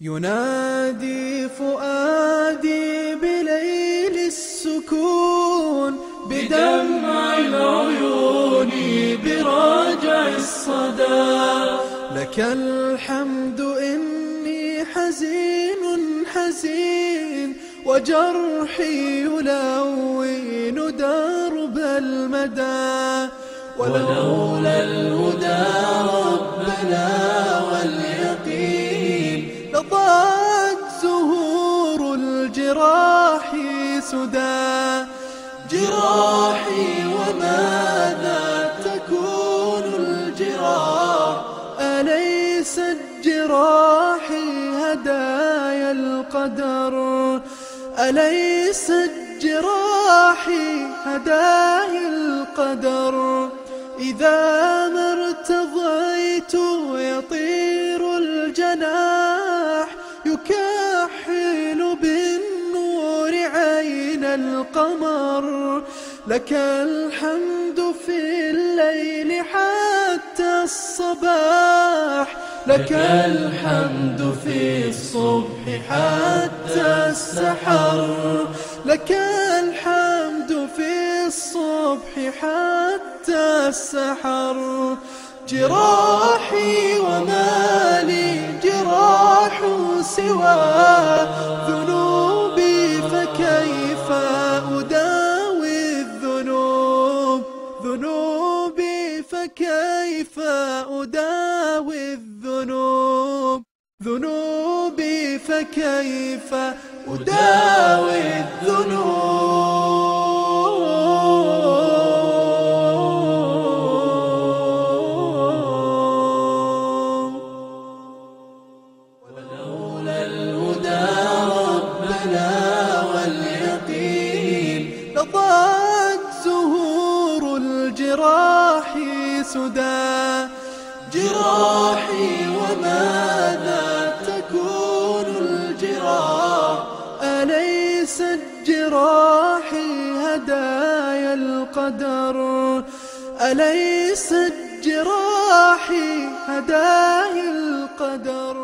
ينادي فؤادي بليل السكون، بدمع العيون براجع الصدى. لك الحمد إني حزين حزين، وجرحي يلون درب المدى. ولولا الهدى ربنا واليقين، لضاعت زهور الجراح سدى. جراحي وماذا تكون الجراح؟ أليست جراحي هدايا القدر؟ أليست جراحي هدايا القدر؟ إذا ما ارتضيت يطير الجناح، يكحل بالنور عين القمر. لك الحمد في الليل حتى الصباح، لك الحمد في الصبح حتى السحر. لك الحمد في الصبح حتى السحر. جراحي وما لي جراح سوى ذنوبي، فكيف أداوي الذنوب؟ ذنوبي فكيف أداوي الذنوب؟ ذنوبي فكيف أداوي الذنوب؟ ولولا الهدى ربنا واليقين، لضاعت زهور الجراح سدى. جراحي وماذا تكون الجراح؟ أليست جراحي هدايا القدر؟ أليست جراحي هدايا القدر؟